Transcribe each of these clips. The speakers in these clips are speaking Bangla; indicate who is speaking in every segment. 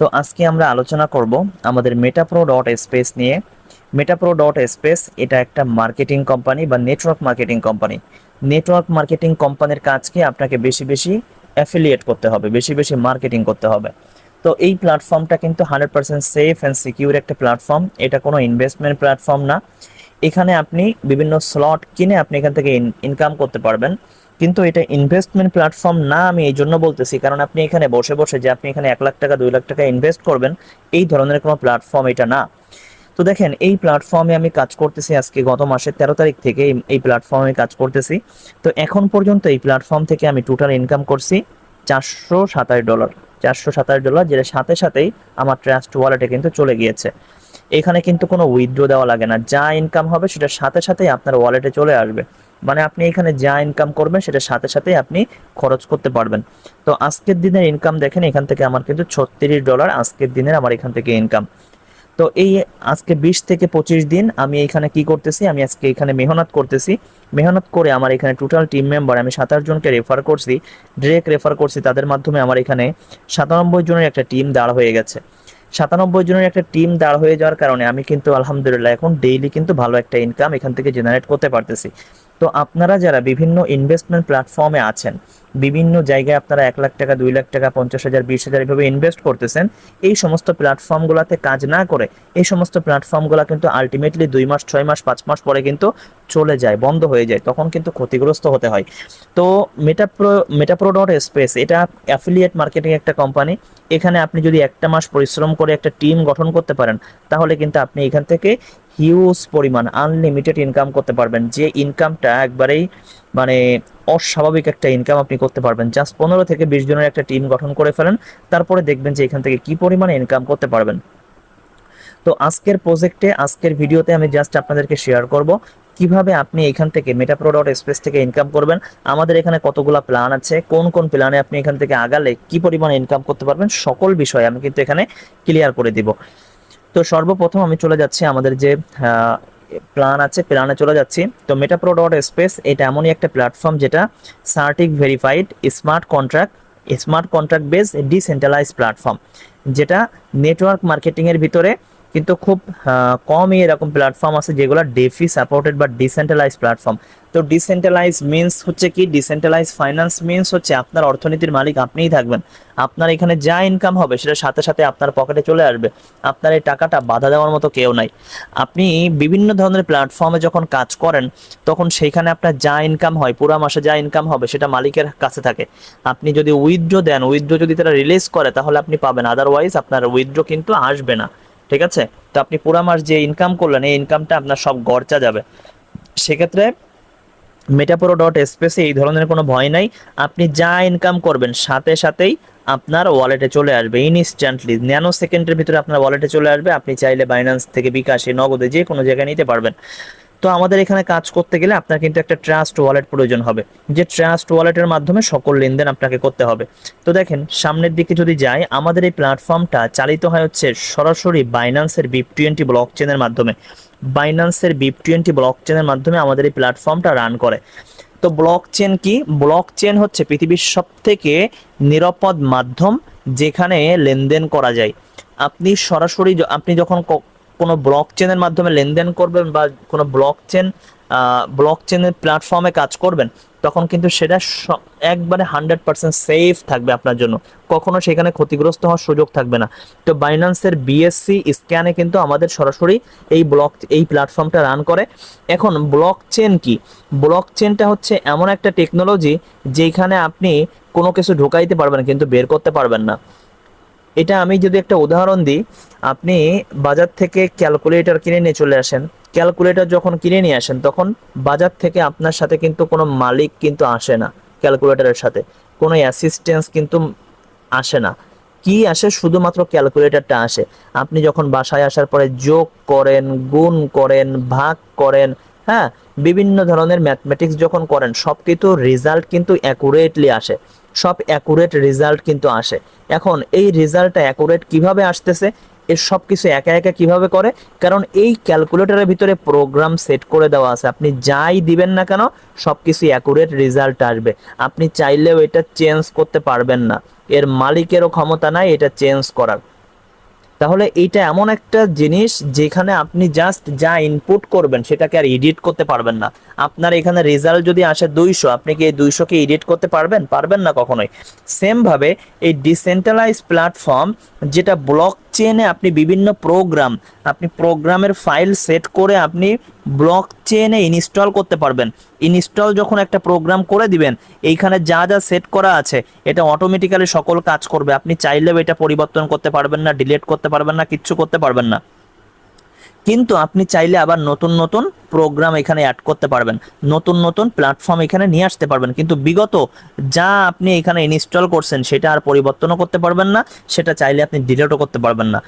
Speaker 1: তো আজকে আমরা আলোচনা করব আমাদের মেটাপ্রো ডট স্পেস নিয়ে। মেটাপ্রো ডট স্পেস এটা একটা মার্কেটিং কোম্পানি বা network marketing company. Network marketing কোম্পানির কাজ কি, আপনাকে বেশি বেশি অ্যাফিলিয়েট করতে হবে, বেশি বেশি মার্কেটিং করতে হবে। তো এই প্ল্যাটফর্মটা কিন্তু 100% সেফ অ্যান্ড সিকিউর একটা প্ল্যাটফর্ম। এটা কোনো ইনভেস্টমেন্ট প্ল্যাটফর্ম না। এখানে আপনি বিভিন্ন স্লট কিনে আপনি এখান থেকে ইনকাম করতে পারবেন, কিন্তু এটা ইনভেস্টমেন্ট প্ল্যাটফর্ম না। আমি এই জন্য বলতেছি কারণ আপনি এখানে বসে বসে যে আপনি এখানে 1 লাখ টাকা 2 লাখ টাকা ইনভেস্ট করবেন, এই ধরনের কোনো প্ল্যাটফর্ম এটা না। তো দেখেন, এই প্ল্যাটফর্মে আমি কাজ করতেছি আজকে গত মাসের 13 তারিখ থেকে এই প্ল্যাটফর্মে কাজ করতেছি। তো এখন পর্যন্ত এই প্ল্যাটফর্ম থেকে আমি টোটাল ইনকাম করছি $427। $427, যেটা সাথে সাথেই আমার ট্রাস্ট ওয়ালেটে কিন্তু চলে গিয়েছে। এখানে কিন্তু কোনো উইথড্র দেওয়া লাগে না, যা ইনকাম হবে সেটার সাথে সাথেই আপনার ওয়ালেটে চলে আসবে। মানে আপনি এখানে যা ইনকাম করবেন সেটার সাথে সাথেই আপনি খরচ করতে পারবেন। তো আজকের দিনের ইনকাম দেখেন, এখান থেকে আমার কিন্তু $36 আজকের দিনের আমার এখান থেকে ইনকাম। তো এই আজকে 20 থেকে 25 দিন আমি এখানে কি করতেছি, আমি আজকে এখানে মেহনত করতেছি। মেহনত করে আমার এখানে টোটাল টিম মেম্বার আমি 27 জনকে রেফার করছি, ডিরেক্ট রেফার করছি। তাদের মাধ্যমে আমার এখানে 97 জনের একটা টিম দাঁড় হয়ে গেছে। 97 জনের একটা টিম দাঁড় হয়ে যাওয়ার কারণে আমি কিন্তু আলহামদুলিল্লাহ এখন ডেইলি কিন্তু ভালো একটা ইনকাম এখান থেকে জেনারেট করতে পারতেছি। তো আপনারা যারা বিভিন্ন ইনভেস্টমেন্ট প্ল্যাটফর্মে আছেন, বিভিন্ন জায়গায় আপনারা 1 লাখ টাকা 2 লাখ টাকা 50,000 20,000 এভাবে ইনভেস্ট করতেছেন, এই সমস্ত প্ল্যাটফর্মগুলোতে কাজ না করে এই সমস্ত প্ল্যাটফর্মগুলো কিন্তু আলটিমেটলি 2 মাস 6 মাস 5 মাস পরে কিন্তু চলে যায়, বন্ধ হয়ে যায়, তখন কিন্তু ক্ষতিগ্রস্ত হতে হয়। তো মেটাপ্রো ডট স্পেস এটা অ্যাফিলিয়েট মার্কেটিং একটা কোম্পানি। এখানে আপনি যদি একটা মাস পরিশ্রম করে একটা টিম গঠন করতে পারেন, তাহলে কিন্তু আপনি এখান থেকে হিউজ পরিমাণ আনলিমিটেড ইনকাম করতে পারবেন। যে ইনকামটা একবারেই মানে অস্বাভাবিক একটা ইনকাম আপনি করতে পারবেন। জাস্ট 15 থেকে 20 জনের একটা টিম গঠন করে ফেলেন, তারপরে দেখবেন যে এখান থেকে কি পরিমাণে ইনকাম করতে পারবেন। তো আজকের প্রজেক্টে, আজকের ভিডিওতে আমি জাস্ট আপনাদেরকে শেয়ার করব কিভাবে আপনি এখান থেকে মেটাপ্রো ডট স্পেস থেকে ইনকাম করবেন। আমাদের এখানে কতগুলো প্ল্যান আছে, কোন কোন প্ল্যানে আপনি এখান থেকে আগালে কি পরিমাণে ইনকাম করতে পারবেন, সকল বিষয়ে আমি কিন্তু এখানে ক্লিয়ার করে দিব। তো সর্বপ্রথম আমি চলে যাচ্ছি আমাদের যে প্ল্যান আছে, প্ল্যানে চলে যাচ্ছি। তো মেটাপ্রো ডট স্পেস এটা এমনই একটা প্ল্যাটফর্ম যেটা CertiK verified smart contract base decentralise platform, যেটা নেটওয়ার্ক মার্কেটিংয়ের ভিতরে কিন্তু খুব কমই এরকম প্ল্যাটফর্ম আছে যেগুলো ডেফি সাপোর্টেড বা ডিসেন্ট্রালাইজ প্ল্যাটফর্ম। তো ডিসেন্ট্রালাইজ মিনস হচ্ছে কি, ডিসেন্ট্রালাইজ ফাইন্যান্স মিনস হচ্ছে আপনার অর্থনীতির মালিক আপনিই থাকবেন। আপনার এখানে যা ইনকাম হবে সেটার সাথে সাথে আপনার পকেটে চলে আসবে, আপনার এই টাকাটা বাধা দেওয়ার মতো কেউ নাই। আপনি বিভিন্ন ধরনের প্ল্যাটফর্মে যখন কাজ করেন, তখন সেইখানে আপনার যা ইনকাম হয়, পুরো মাসে যা ইনকাম হবে সেটা মালিকের কাছে থাকে। আপনি যদি উইথড্র দেন, উইথড্র যদি তারা রিলিজ করে তাহলে আপনি পাবেন, আদারওয়াইজ আপনার উইথড্র কিন্তু আসবে না। ঠিক আছে? তো আপনি পুরো মাস যে ইনকাম করলেন এই ইনকামটা আপনার সব গড়চা যাবে। সেক্ষেত্রে মেটাপ্রো ডট স্পেসে এই ধরনের কোনো ভয় নাই। আপনি যা ইনকাম করবেন সাথে সাথেই আপনার ওয়ালেটে চলে আসবে, ইনস্ট্যান্টলি ন্যানো সেকেন্ডের ভিতরে আপনার ওয়ালেটে চলে আসবে। আপনি চাইলে বাইন্যান্স থেকে, বিকাশে, নগদে যে কোনো জায়গায় নিতে পারবেন। তো আমাদের এখানে কাজ করতে গেলে আপনার কিন্তু একটা ট্রাস্ট ওয়ালেট প্রয়োজন হবে, যে ট্রাস্ট ওয়ালেটের মাধ্যমে সকল লেনদেন আপনাকে করতে হবে। তো দেখেন, সামনের দিকে যদি যাই, আমাদের এই প্ল্যাটফর্মটা চালিত হয় হচ্ছে সরাসরি বাইন্যান্সের BIP20 ব্লক চেনের মাধ্যমে। বাইন্যান্সের BIP20 ব্লক চেনের মাধ্যমে আমাদের এই প্ল্যাটফর্মটা রান করে। তো ব্লক চেন কি? ব্লক চেন হচ্ছে পৃথিবীর সব থেকে নিরাপদ মাধ্যম যেখানে লেনদেন করা যায়। আপনি সরাসরি আপনি যখন কোনো ব্লক চেনের মাধ্যমে লেনদেন করবেন বা কোনো ব্লক চেনের প্ল্যাটফর্মে কাজ করবেন, তখন কিন্তু সেটা একবারে 100% সেফ থাকবে আপনার জন্য, কখনো সেখানে ক্ষতিগ্রস্ত হওয়ার সুযোগ থাকবে না। তো বাইন্যান্সের BSC স্ক্যানে কিন্তু আমাদের সরাসরি এই প্ল্যাটফর্মটা রান করে। এখন ব্লক চেন কি? ব্লক চেনটা হচ্ছে এমন একটা টেকনোলজি যেখানে আপনি কোনো কিছু ঢোকাইতে পারবেন কিন্তু বের করতে পারবেন না। এটা আমি যদি একটা উদাহরণ দিই, আপনি বাজার থেকে ক্যালকুলেটর কিনে নিয়ে চলে আসেন। ক্যালকুলেটর যখন কিনে নিয়ে আসেন, তখন বাজার থেকে আপনার সাথে কিন্তু কোনো মালিক কিন্তু আসে না, ক্যালকুলেটরের সাথে কোনো অ্যাসিস্ট্যান্স কিন্তু আসে না। কি আসে? শুধুমাত্র ক্যালকুলেটরটা আসে। আপনি যখন বাসায় আসার পরে যোগ করেন, গুণ করেন, ভাগ করেন, হ্যাঁ, বিভিন্ন ধরনের ম্যাথমেটিক্স যখন করেন, সব কিছু রেজাল্ট কিন্তু অ্যাকুরেটলি আসে, সব অ্যাকুরেট রেজাল্ট কিন্তু আসে। এখন এই রেজাল্টটা অ্যাকুরেট কিভাবে আসতেছে, এর সব কিছু একা একা কিভাবে করে? কারণ এই ক্যালকুলেটরের ভিতরে প্রোগ্রাম সেট করে দেওয়া আছে, আপনি যাই দিবেন না কেন সব কিছু অ্যাকুরেট রেজাল্ট আসবে। আপনি চাইলেও এটা চেঞ্জ করতে পারবেন না, এর মালিকেরও ক্ষমতা নাই এটা চেঞ্জ করার। তাহলে এইটা এমন একটা জিনিস যেখানে আপনি জাস্ট যা ইনপুট করবেন সেটাকে আর এডিট করতে পারবেন না। আপনার এখানে রেজাল্ট যদি আসে 200, আপনি কি এই 200কে এডিট করতে পারবেন? পারবেন না কখনোই। সেম ভাবে এই ডিসেন্ট্রালাইজ প্ল্যাটফর্ম, যেটা ব্লক চেনে আপনি বিভিন্ন প্রোগ্রাম, আপনি প্রোগ্রামের ফাইল সেট করে আপনি ব্লক চেনে ইনস্টল করতে পারবেন। ইনস্টল যখন একটা প্রোগ্রাম করে দিবেন, এইখানে যা যা সেট করা আছে এটা অটোমেটিক্যালি সকল কাজ করবে। আপনি চাইলেও এটা পরিবর্তন করতে পারবেন না, ডিলিট করতে পারবেন না, কিচ্ছু করতে পারবেন না। কিন্তু আপনি চাইলে আবার নতুন নতুন প্রোগ্রাম এখানে অ্যাড করতে পারবেন, নতুন নতুন প্ল্যাটফর্ম এখানে নিয়ে আসতে পারবেন। কিন্তু বিগত যা আপনি এখানে ইনস্টল করছেন সেটা আর পরিবর্তনও করতে পারবেন না, সেটা চাইলে আপনি ডিলিটও করতে পারবেন না।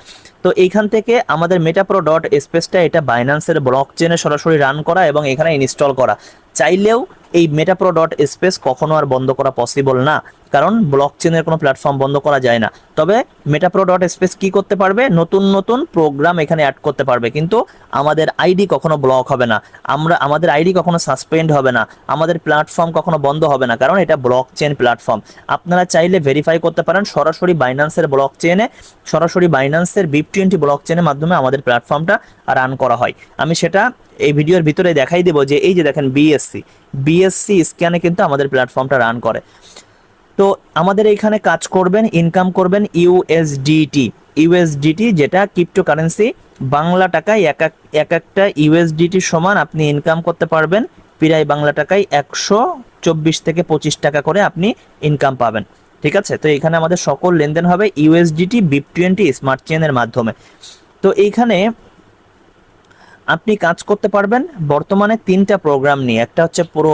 Speaker 1: তো এইখান থেকে আমাদের মেটাপ্রো ডট স্পেসটা এটা বাইন্যান্সের ব্লক চেনে সরাসরি রান করা এবং এখানে ইনস্টল করা। চাইলেও এই মেটাপ্রো ডট স্পেস কখনো আর বন্ধ করা পসিবল না, কারণ ব্লক চেনের কোনো প্ল্যাটফর্ম বন্ধ করা যায় না। তবে মেটাপ্রো ডট স্পেস কি করতে পারবে? নতুন নতুন প্রোগ্রাম এখানে অ্যাড করতে পারবে, কিন্তু আমাদের আইডি কখনো ব্লক হবে না, আমাদের আইডি কখনো সাসপেন্ড হবে না, আমাদের প্ল্যাটফর্ম কখনো বন্ধ হবে না, কারণ এটা ব্লক চেন প্ল্যাটফর্ম। আপনারা চাইলে ভেরিফাই করতে পারেন সরাসরি বাইন্যান্সের ব্লক চেনে, সরাসরি বাইন্যান্সের BIP20 ব্লক চেনের মাধ্যমে আমাদের প্ল্যাটফর্মটা রান করা হয়। আমি সেটা এই ভিডিওর ভিতরে দেখাই দেবো যে এই যে দেখেন বিএসসি স্ক্যানে কিন্তু আমাদের প্ল্যাটফর্মটা রান করে। তো আমাদের এখানে কাজ করবেন, ইনকাম করবেন ইউএসডিটি, যেটা ক্রিপ্টোকারেন্সি। বাংলা টাকায় এক একটা ইউএসডিটি সমান আপনি ইনকাম করতে পারবেন প্রায় বাংলা টাকায় 124 থেকে 25 টাকা করে আপনি ইনকাম পাবেন। ঠিক আছে, তো এখানে আমাদের সকল লেনদেন হবে ইউএসডিটি BIP20 স্মার্ট চেনের মাধ্যমে। তো এইখানে আপনি কাজ করতে পারবেন বর্তমানে 3টা প্রোগ্রাম নিয়ে। একটা হচ্ছে প্রো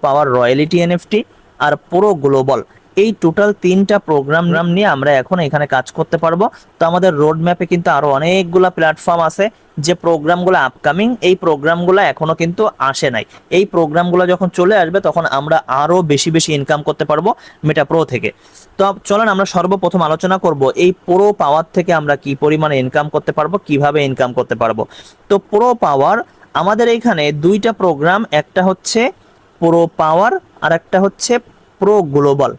Speaker 1: পাওয়ার রয়্যালিটি এনএফটি আর প্রো গ্লোবাল। এই টোটাল 3টা প্রোগ্রাম নিয়ে আমরা এখন এখানে কাজ করতে পারবো। তো আমাদের রোড ম্যাপে কিন্তু আরো অনেকগুলো প্ল্যাটফর্ম আছে, যে প্রোগ্রামগুলো আপকামিং, এই প্রোগ্রামগুলো এখনো কিন্তু আসে নাই। এই প্রোগ্রামগুলো যখন চলে আসবে তখন আমরা আরো বেশি বেশি ইনকাম করতে পারবো মেটাপ্রো থেকে। তো চলেন আমরা সর্বপ্রথম আলোচনা করব এই প্রো পাওয়ার থেকে আমরা কি পরিমাণে ইনকাম করতে পারবো, কিভাবে ইনকাম করতে পারবো। তো প্রো পাওয়ার আমাদের এখানে 2টা প্রোগ্রাম, একটা হচ্ছে প্রো পাওয়ার আর একটা হচ্ছে প্রো গ্লোবাল।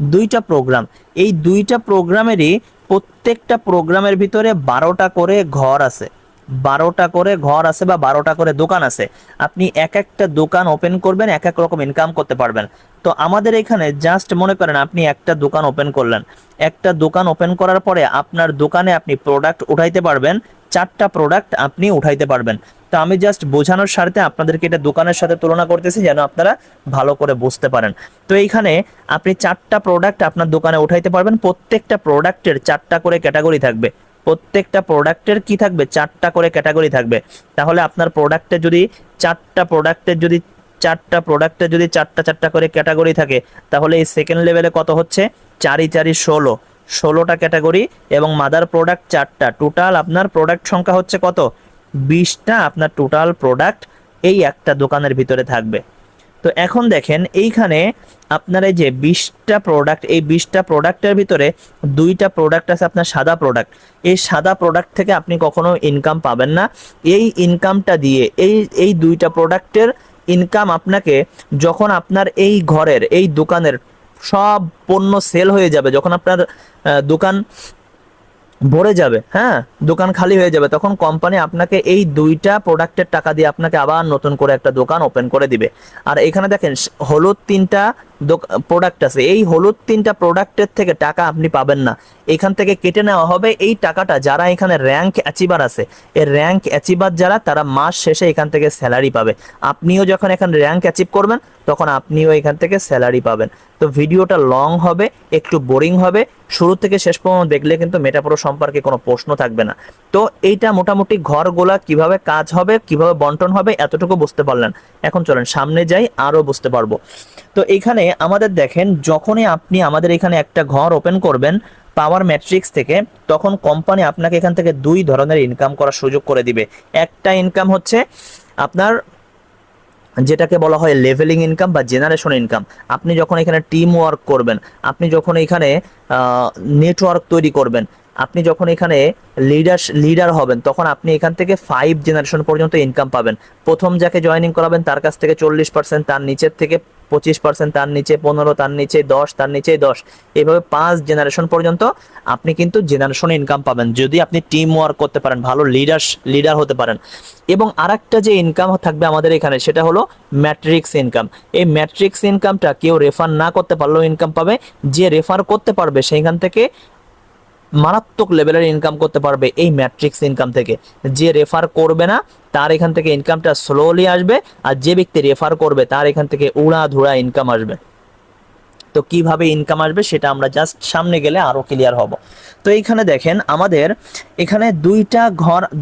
Speaker 1: 2টা প্রোগ্রাম, এই 2টা প্রোগ্রামেরই প্রত্যেকটা প্রোগ্রামের ভিতরে 12টা করে ঘর আছে, 12টা করে ঘর আছে বা 12টা করে দোকান আছে। আপনি এক একটা দোকান ওপেন করবেন, এক এক রকম ইনকাম করতে পারবেন। তো আমাদের এখানে জাস্ট মনে করেন আপনি একটা দোকান ওপেন করলেন, একটা দোকান ওপেন করার পরে আপনার দোকানে আপনি প্রোডাক্ট উঠাইতে পারবেন, 4টা প্রোডাক্ট আপনি উঠাইতে পারবেন। তো আমি জাস্ট বোঝানোর স্বার্থে আপনাদেরকে এটা দোকানের সাথে তুলনা করতেছি যেন আপনারা ভালো করে বুঝতে পারেন। তো এইখানে আপনি 4টা প্রোডাক্ট আপনার দোকানে উঠাইতে পারবেন, প্রত্যেকটা প্রোডাক্টের 4টা করে ক্যাটাগরি থাকবে, প্রত্যেকটা প্রোডাক্টের কি থাকবে? 4টা করে ক্যাটাগরি থাকবে। তাহলে আপনার প্রোডাক্টে যদি 4টা প্রোডাক্টের যদি 4টা করে ক্যাটাগরি থাকে, তাহলে এই সেকেন্ড লেভেলে কত হচ্ছে? 4 × 4 = 16টা ক্যাটাগরি এবং মাদার প্রোডাক্ট 4টা। টোটাল আপনার প্রোডাক্ট সংখ্যা হচ্ছে কত? 20টা আপনার টোটাল প্রোডাক্ট এই একটা দোকানের ভিতরে থাকবে। তো এখন দেখেন এইখানে আপনার এই যে 20টা প্রোডাক্ট, এই 20টা প্রোডাক্টের ভিতরে 2টা প্রোডাক্ট আছে আপনার সাদা প্রোডাক্ট। এই সাদা প্রোডাক্ট থেকে আপনি কখনো ইনকাম পাবেন না। এই ইনকামটা দিয়ে এই 2টা প্রোডাক্টের ইনকাম আপনাকে যখন আপনার এই ঘরের এই দোকানের সব পণ্য সেল হয়ে যাবে, যখন আপনার দোকান ভরে যাবে, হ্যাঁ, দোকান খালি হয়ে যাবে, তখন কোম্পানি আপনাকে এই 2টা প্রোডাক্টের টাকা দিয়ে আপনাকে আবার নতুন করে একটা দোকান ওপেন করে দিবে। আর এখানে দেখেন হলুদ 3টা প্রোডাক্ট আছে, এই হলুদ 3টা প্রোডাক্টের থেকে টাকা আপনি পাবেন না, এখান থেকে কেটে নেওয়া হবে এই টাকাটা। যারা এখানে র্যাঙ্ক অ্যাচিভার আছে, এই র্যাঙ্ক অ্যাচিভার যারা, তারা মাস শেষে এখান থেকে স্যালারি পাবে। আপনিও যখন এখানে র্যাঙ্ক অ্যাচিভ করবেন তখন আপনিও এখান থেকে স্যালারি পাবেন। তো ভিডিওটা লং হবে, একটু বোরিং হবে, শুরু থেকে শেষ পর্যন্ত দেখলে কিন্তু মেটাপ্রো সম্পর্কে কোনো প্রশ্ন থাকবে না। তো এইটা মোটামুটি ঘরগুলা কিভাবে কাজ হবে, কিভাবে বন্টন হবে, এতটুকু বুঝতে পারলেন। এখন চলেন সামনে যাই, আরো বুঝতে পারবো। তো এখানে আমাদের দেখেন, যখনই আপনি আমাদের এখানে একটা ঘর ওপেন করবেন পাওয়ার ম্যাট্রিক্স থেকে, তখন কোম্পানি আপনাকে এখান থেকে 2 ধরনের ইনকাম করার সুযোগ করে দিবে। একটা ইনকাম হচ্ছে আপনার যেটাকে বলা হয় লেভেলিং ইনকাম বা জেনারেশন ইনকাম। আপনি যখন এখানে টিম ওয়ার্ক করবেন, আপনি যখন এখানে নেটওয়ার্ক তৈরি করবেন, আপনি যখন এখানে লিডার হবেন, তখন আপনি এখান থেকে 5 জেনারেশন পর্যন্ত ইনকাম পাবেন। প্রথম যাকে জয়েনিং করাবেন তার কাছ থেকে 40%, তার নিচের থেকে 25%, তার নিচে 15, তার নিচে 10, তার নিচে 10, এইভাবে 5 জেনারেশন পর্যন্ত আপনি কিন্তু জেনারেশন ইনকাম পাবেন যদি আপনি টিম ওয়ার্ক করতে পারেন, ভালো লিডার হতে পারেন। এবং আরেকটা যে ইনকাম থাকবে আমাদের এখানে সেটা হলো ম্যাট্রিক্স ইনকাম। এই ম্যাট্রিক্স ইনকামটা কেউ রেফার না করতে পারলেও ইনকাম পাবে, যে রেফার করতে পারবে সেইখান থেকে মারাত্মক লেভেলের ইনকাম করতে পারবে এই ম্যাট্রিক্স ইনকাম থেকে। যে রেফার করবে না তার এখান থেকে ইনকামটা স্লোলি আসবে, আর যে ব্যক্তি রেফার করবে তার এখান থেকে উড়াধুরা ইনকাম আসবে। তো কিভাবে ইনকাম আসবে সেটা আমরা জাস্ট সামনে গেলে আরো ক্লিয়ার হব। তো এইখানে দেখেন আমাদের এখানে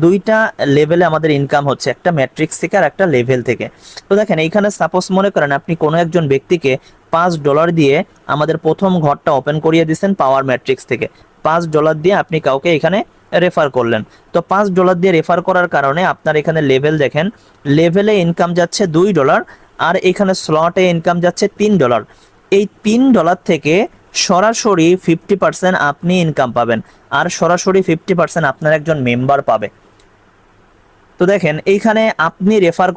Speaker 1: দুইটা লেভেলে আমাদের ইনকাম হচ্ছে, একটা ম্যাট্রিক্স থেকে আর একটা লেভেল থেকে। তো দেখেন এইখানে সাপোজ মনে করেন আপনি কোনো একজন ব্যক্তিকে $5 দিয়ে আমাদের প্রথম ঘরটা ওপেন করিয়ে দিচ্ছেন পাওয়ার ম্যাট্রিক্স থেকে। $5 দিয়ে আপনি কাউকে এখানে রেফার করলেন। তো $5 দিয়ে রেফার করার কারণে আপনার এখানে লেভেল দেখেন, লেভেলে ইনকাম যাচ্ছে $2 আর এখানে স্লটে ইনকাম যাচ্ছে $3। এই $3 থেকে সরাসরি 50% আপনি ইনকাম পাবেন, আর সরাসরি 50% আপনার একজন মেম্বার পাবে। তো দেখেন এইখানে আপনি রেফার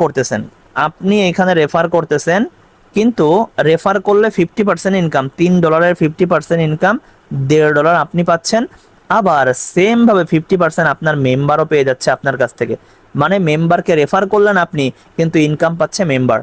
Speaker 1: করতেছেন, কিন্তু রেফার করলে 50% ইনকাম, $3 50% ইনকাম $1.5 আপনি পাচ্ছেন। আবার সেম ভাবে 50% আপনার মেম্বারও পেয়ে যাচ্ছে আপনার কাছ থেকে। মানে মেম্বারকে রেফার করলেন আপনি, কিন্তু ইনকাম পাচ্ছে মেম্বার।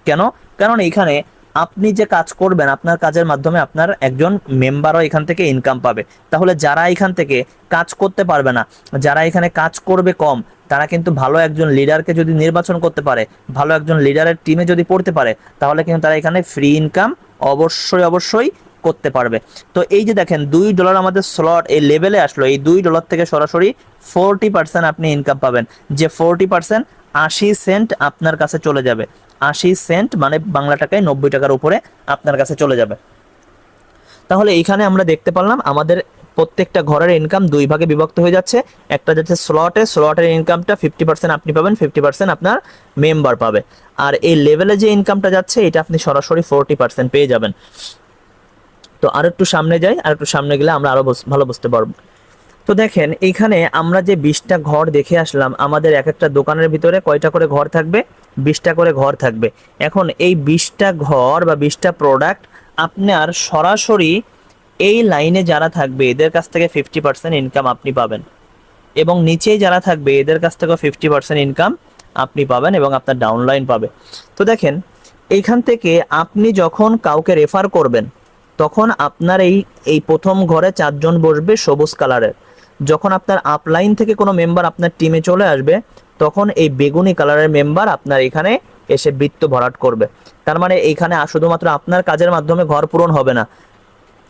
Speaker 1: কেন? কারণ এইখানে আপনি যে কাজ করবেন আপনার কাজের মাধ্যমে আপনার একজন মেম্বারও এখান থেকে ইনকাম পাবে। তাহলে যারা এখান থেকে কাজ করতে পারবে না, যারা এখানে কাজ করবে কম, তারা কিন্তু ভালো একজন লিডারকে যদি নির্বাচন করতে পারে, ভালো একজন লিডারের টিমে যদি পড়তে পারে, তাহলে কিন্তু তারা এখানে ফ্রি ইনকাম অবশ্যই করতে পারবে। তো এই যে দেখেন $2 আমাদের স্লট এই লেভেলে আসলো, এই $2 থেকে সরাসরি 40% আপনি ইনকাম পাবেন। যে 40% 80 সেন্ট আপনার কাছে চলে যাবে। 80 সেন্ট মানে বাংলা টাকায় 90 টাকার উপরে আপনার কাছে চলে যাবে। তাহলে এইখানে আমরা দেখতে পারলাম আমাদের প্রত্যেকটা ঘরের ইনকাম দুই ভাগে বিভক্ত হয়ে যাচ্ছে। একটা যাচ্ছে স্লটের ইনকামটা 50% আপনি পাবেন, 50% আপনার মেম্বার পাবে। আর এই লেভেলে যে ইনকামটা যাচ্ছে এটা আপনি সরাসরি 40% পেয়ে যাবেন। তো আর একটু সামনে যাই, আর একটু সামনে গেলে আমরা আরো ভালো বুঝতে পারবো। তো দেখেন এইখানে আমরা যে 20টা ঘর দেখে আসলাম, আমাদের এক একটা দোকানের ভিতরে কয়টা করে ঘর থাকবে? 20টা করে ঘর থাকবে। এখন এই 20টা ঘর বা 20টা প্রোডাক্ট আপনার সরাসরি এই লাইনে যারা থাকবে এদের কাছ থেকে 50% ইনকাম আপনি পাবেন, এবং নিচেই যারা থাকবে এদের কাছ থেকে 50% ইনকাম আপনি পাবেন, এবং আপনার ডাউনলাইন পাবে। তো দেখেন এইখান থেকে আপনি যখন কাউকে রেফার করবেন তখন আপনার এই প্রথম ঘরে 4 জন বসবে সবুজ কালারের। যখন আপনার আপলাইন থেকে কোনো মেম্বার আপনার টিমে চলে আসবে তখন এই বেগুনি কালারের মেম্বার আপনার এখানে এসে বৃত্ত ভরাট করবে। তার মানে এইখানে শুধুমাত্র আপনার কাজের মাধ্যমে ঘর পূরণ হবে না,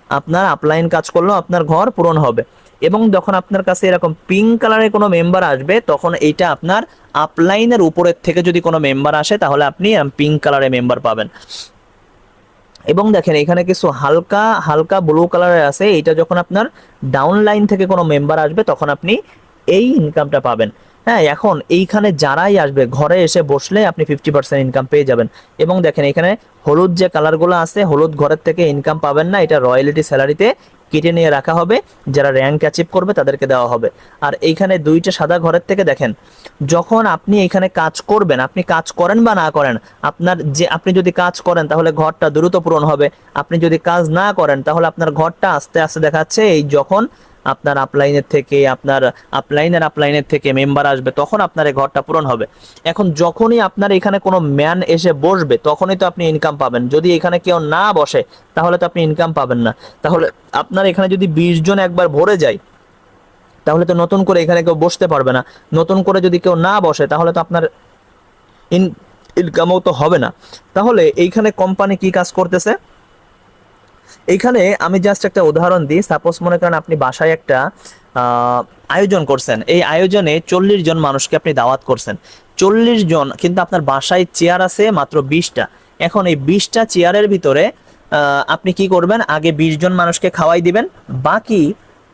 Speaker 1: আপনার আপলাইন কাজ করলেও আপনার ঘর পূরণ হবে। এবং যখন আপনার কাছে এরকম পিঙ্ক কালারের কোনো মেম্বার আসবে তখন এইটা আপনার আপলাইনের উপরের থেকে যদি কোনো মেম্বার আসে তাহলে আপনি পিঙ্ক কালারের মেম্বার পাবেন। এবং দেখেন এখানে কিছু হালকা হালকা ব্লু কালারের আছে, এটা যখন আপনার ডাউন লাইন থেকে কোনো মেম্বার আসবে তখন আপনি এই ইনকামটা পাবেন। হ্যাঁ, এখন এইখানে যারাই আসবে ঘরে এসে বসলে আপনি 50% ইনকাম পেয়ে যাবেন। এবং দেখেন এখানে হলুদ যে কালারগুলো আছে, হলুদ ঘরের থেকে ইনকাম পাবেন না, এটা রয়্যালিটি স্যালারিতে কেটে নিয়ে রাখা হবে, যারা র্যাঙ্ক অ্যাচিভ করবে তাদেরকে দেওয়া হবে। আর এইখানে দুইটা সাদা ঘরের থেকে দেখেন যখন আপনি এখানে কাজ করবেন, আপনি কাজ করেন বা না করেন, আপনি যদি কাজ করেন তাহলে ঘরটা দ্রুত পূরণ হবে, আপনি যদি কাজ না করেন তাহলে আপনার ঘরটা আস্তে আস্তে দেখাচ্ছে এই যখন আপনার আপলাইনের থেকে মেম্বার আসবে তখন আপনার এই ঘরটা পূরণ হবে। এখন যখনই আপনার এখানে কোনো ম্যান এসে বসবে তখনই তো আপনি ইনকাম পাবেন, যদি এখানে কেউ না বসে তাহলে তো আপনি ইনকাম পাবেন না। তাহলে আপনার এখানে যদি 20 জন একবার ভরে যায় তাহলে তো নতুন করে এখানে কেউ বসতে পারবে না, নতুন করে যদি কেউ না বসে তাহলে তো আপনার ইনকামও তো হবে না। তাহলে এইখানে কোম্পানি কি কাজ করতেছে, এইখানে আমি জাস্ট একটা উদাহরণ দিই। সাপোজ মনে করেন আপনি বাসায় একটা আয়োজন করছেন, এই আয়োজনে 40 জন মানুষকে আপনি দাওয়াত করছেন। 40 জন, কিন্তু আপনার বাসায় চেয়ার আছে মাত্র 20টা। এখন এই 20টা চেয়ারের ভিতরে আপনি কি করবেন, আগে 20 জন মানুষকে খাওয়াই দিবেন, বাকি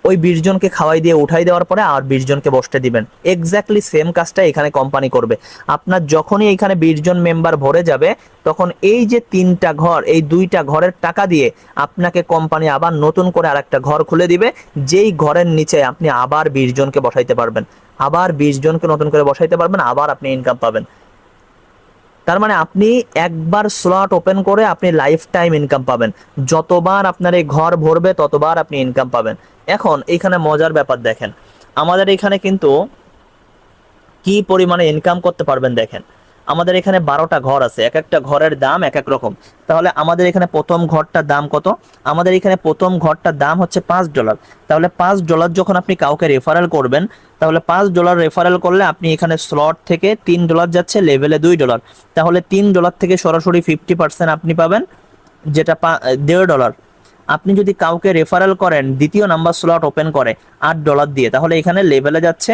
Speaker 1: ওই 20 জনকে খাওয়াই দিয়ে উঠাই দেওয়ার পরে আর 20 জনকে বসতে দিবেন। এক্স্যাক্টলি সেম কাজটা এখানে কোম্পানি করবে। আপনার যখনই এখানে 20 জন মেম্বার ভরে যাবে তখন এই যে 3টা ঘর, এই 2টা ঘরের টাকা দিয়ে আপনাকে কোম্পানি আবার নতুন করে আরেকটা ঘর খুলে দিবে, যেই ঘরের নিচে আপনি আবার 20 জনকে বসাইতে পারবেন, আবার 20 জনকে নতুন করে বসাইতে পারবেন, আবার আপনি ইনকাম পাবেন। তার মানে আপনি একবার স্লট ওপেন করে আপনি লাইফ টাইম ইনকাম পাবেন, যতবার আপনার এই ঘর ভরবে ততবার আপনি ইনকাম পাবেন। এখন এইখানে মজার ব্যাপার দেখেন, আমাদের এখানে কিন্তু কি পরিমাণে ইনকাম করতে পারবেন দেখেন। আমাদের এখানে 12টা ঘর আছে, এক একটা ঘরের দাম এক এক রকম। তাহলে আমাদের এখানে প্রথম ঘরটার দাম কত? আমাদের এখানে প্রথম ঘরটার দাম হচ্ছে $5। তাহলে $5 যখন আপনি কাউকে রেফারেল করবেন, তাহলে $5 রেফারেল করলে আপনি এখানে স্লট থেকে $3 যাচ্ছে, লেভেলে $2। তাহলে $3 থেকে সরাসরি 50% আপনি পাবেন, যেটা $1.5। আপনি যদি কাউকে রেফারেল করেন দ্বিতীয় নাম্বার স্লট ওপেন করে $8 দিয়ে, তাহলে এখানে লেভেলে যাচ্ছে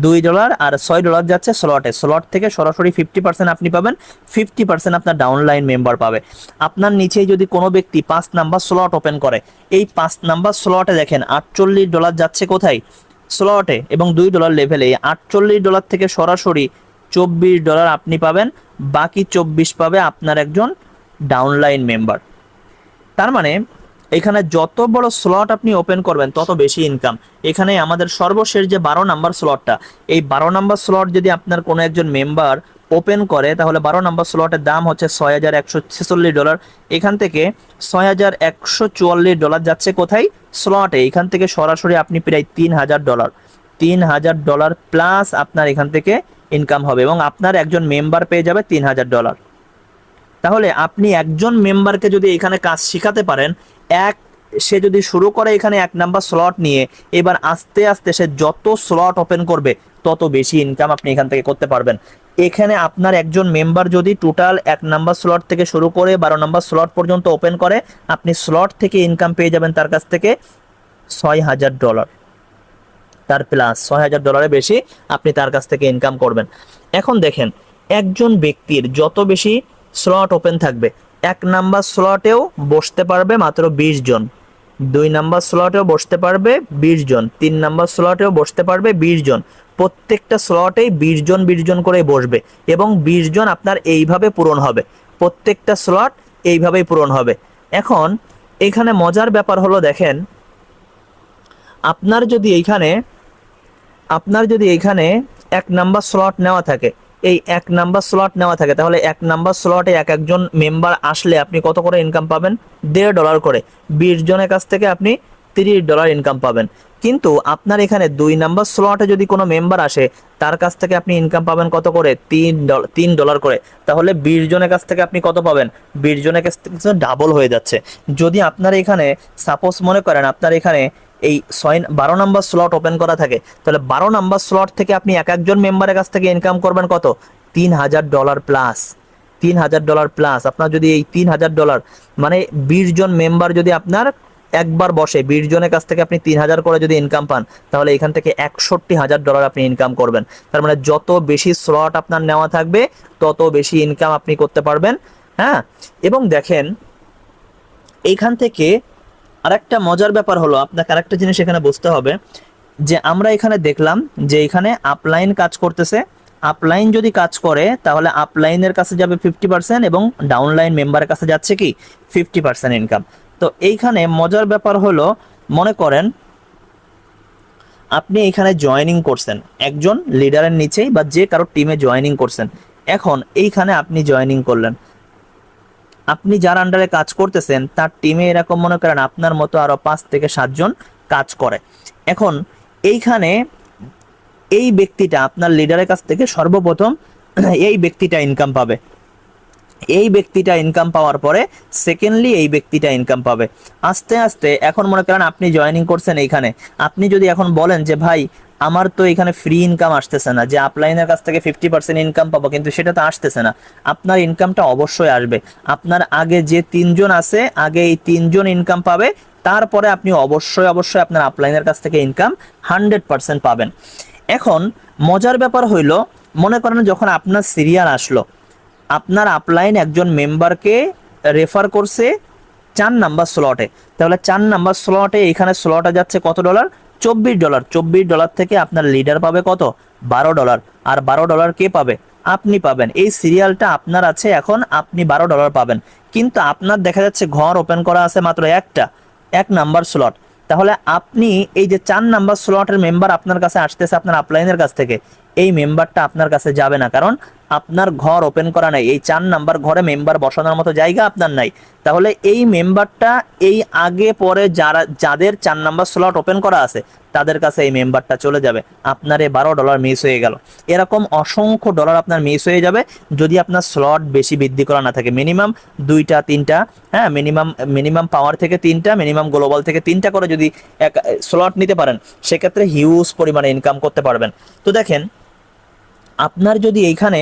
Speaker 1: $2 আর $6 যাচ্ছে স্লটে। স্লট থেকে সরাসরি 50% আপনি পাবেন, 50% আপনার ডাউনলাইন মেম্বার পাবে। আপনার নিচেই যদি কোনো ব্যক্তি 5 নাম্বার স্লট ওপেন করে, এই 5 নাম্বার স্লটে দেখেন $48 যাচ্ছে কোথায়? স্লটে, এবং $2 লেভেলে। $48 থেকে সরাসরি $24 আপনি পাবেন, বাকি 24 পাবে আপনার একজন ডাউনলাইন মেম্বার। তার মানে এখানে যত বড় স্লট আপনি ওপেন করবেন তত বেশি ইনকাম। এখানে আমাদের সর্বশেষ যে 12 নাম্বার স্লটটা, এই 12 নাম্বার স্লট যদি আপনার কোনো একজন মেম্বার ওপেন করে, তাহলে 12 নাম্বার স্লটের দাম হচ্ছে $6146। এখান থেকে $6144 যাচ্ছে কোথায়? স্লটে। এখান থেকে সরাসরি আপনি প্রায় $3000, $3000 প্লাস আপনার এখান থেকে ইনকাম হবে, এবং আপনার একজন মেম্বার পেয়ে যাবে $3000। তাহলে আপনি একজন মেম্বারকে যদি এখানে কাজ শিখাতে পারেন, সে যদি শুরু করে এখানে 1 নাম্বার স্লট নিয়ে, এবার আস্তে আস্তে সে যত স্লট ওপেন করবে তত বেশি ইনকাম আপনি এখান থেকে করতে পারবেন। এখানে আপনার একজন মেম্বার যদি টোটাল 1 নাম্বার স্লট থেকে শুরু করে 12 নাম্বার স্লট পর্যন্ত ওপেন করে, আপনি স্লট থেকে ইনকাম পেয়ে যাবেন তার কাছ থেকে $6000, তার প্লাস $6000 বেশি আপনি তার কাছ থেকে ইনকাম করবেন। এখন দেখেন, একজন ব্যক্তির যত বেশি স্লট ওপেন থাকবে, 1 নাম্বার স্লটেও বসতে পারবে মাত্র 20 জন, 2 নাম্বার স্লটেও বসতে পারবে 20 জন, 3 নাম্বার স্লটেও বসতে পারবে 20 জন। প্রত্যেকটা স্লটেই 20 জন 20 জন করে বসবে, এবং 20 জন আপনার এইভাবে পূরণ হবে, প্রত্যেকটা স্লট এইভাবেই পূরণ হবে। এখন এখানে মজার ব্যাপার হলো দেখেন, আপনার যদি এইখানে 1 নাম্বার স্লট নেওয়া থাকে, এই 1 নাম্বার স্লট নেওয়া থাকে, তাহলে 1 নাম্বার স্লটে একজন মেম্বার আসলে আপনি কত করে ইনকাম পাবেন? $1.5 করে। 20 জনের কাছ থেকে আপনি $30 ইনকাম পাবেন। কিন্তু আপনার এখানে 2 নাম্বার স্লটে যদি কোনো মেম্বার আসে, তার কাছ থেকে আপনি ইনকাম পাবেন কত করে? $3 করে। তাহলে 20 জনের কাছ থেকে আপনি কত পাবেন? 20 জনের কাছ থেকে ডাবল হয়ে যাচ্ছে। যদি আপনার এখানে সাপোজ মনে করেন আপনার এখানে এই 12 নাম্বার স্লট ওপেন করা থাকে, তাহলে 12 নাম্বার স্লট থেকে আপনি একজন মেম্বারের কাছ থেকে ইনকাম করবেন কত? $3000 প্লাস, $3000 প্লাস। আপনার যদি এই $3000 মানে 20 জন মেম্বার যদি আপনার একবার বসে, 20 জনের কাছ থেকে আপনি 3000 করে যদি ইনকাম পান, তাহলে এখান থেকে $61000 আপনি ইনকাম করবেন। তার মানে যত বেশি স্লট আপনার নেওয়া থাকবে তত বেশি ইনকাম আপনি করতে পারবেন। হ্যাঁ, এবং দেখেন এইখান থেকে আরেকটা মজার ব্যাপার হলো, আপনাকে আরেকটা জিনিস এখানে বুঝতে হবে, যে আমরা এখানে দেখলাম যে এখানে আপলাইন কাজ করতেছে। আপলাইন যদি কাজ করে তাহলে আপলাইনের কাছে যাবে 50%, এবং ডাউনলাইন মেম্বারের কাছে যাচ্ছে কি 50% ইনকাম। তো এইখানে মজার ব্যাপার হলো, মনে করেন আপনি এখানে জয়েনিং করছেন একজন লিডারের নিচেই, বা যে কারো টিমে জয়েনিং করছেন। এখন এইখানে আপনি জয়েনিং করলেন, আপনি যার আন্ডারে কাজ করতেছেন তার টিমে এরকম মনে করেন আপনার মতো আরো 5 থেকে 7 জন কাজ করে। এখন এইখানে এই ব্যক্তিটা আপনার লিডারের কাছ থেকে সর্বপ্রথম এই ব্যক্তিটা ইনকাম পাবে, এই ব্যক্তিটা ইনকাম পাওয়ার পরে সেকেন্ডলি এই ব্যক্তিটা ইনকাম পাবে। আস্তে আস্তে এখন মনে করেন আপনি জয়েনিং করছেন এইখানে, আপনি যদি এখন বলেন যে ভাই আমার তো এখানে ফ্রি ইনকাম আসতেছে না, যে আপলাইনের কাছ থেকে 50% ইনকাম পাবো, কিন্তু সেটা তো আসতেছে না। আপনার ইনকামটা অবশ্যই আসবে। আপনার আগে যে 3 জন আছে, আগে এই 3 জন ইনকাম পাবে, তারপরে আপনি অবশ্যই আপনার আপলাইনের কাছ থেকে ইনকাম 100% পাবেন। এখন মজার ব্যাপার হইল, মনে করেন যখন আপনার সিরিয়াল আসলো, আপনার আপলাইন একজন মেম্বারকে রেফার করছে 4 নাম্বার স্লটে, তাহলে 4 নাম্বার স্লটে এখানে স্লটে যাচ্ছে কত ডলার? $24। $24 থেকে আপনার লিডার পাবে কত? $12। আর $12 কে পাবে? আপনি পাবেন। এই সিরিয়ালটা আপনার আছে, এখন আপনি $12 পাবেন। কিন্তু আপনার দেখা যাচ্ছে ঘর ওপেন করা আছে মাত্র 1 নাম্বার স্লট। তাহলে আপনি এই যে 4 নাম্বার স্লটের মেম্বার আপনার কাছে আসতেছে আপনার আপলাইনের কাছ থেকে, এই মেম্বারটা আপনার কাছে যাবে না, কারণ আপনার ঘর ওপেন করা নাই, এই 4 নাম্বার ঘরে মেম্বার বসানোর মতো জায়গা আপনার নাই। তাহলে এই মেম্বারটা এই আগে পরে যাদের 4 নাম্বার স্লট ওপেন করা আছে তাদের কাছে এই মেম্বারটা চলে যাবে, আপনার এই $12 মিস হয়ে গেল। এরকম অসংখ্য ডলার আপনার মিস হয়ে যাবে যদি আপনার স্লট বেশি বৃদ্ধি করা না থাকে, মিনিমাম 2টা 3টা, হ্যাঁ মিনিমাম পাওয়ার থেকে 3টা, মিনিমাম গ্লোবাল থেকে 3টা করে যদি এক স্লট নিতে পারেন, সেক্ষেত্রে হিউজ পরিমাণে ইনকাম করতে পারবেন। তো দেখেন, আপনার যদি এইখানে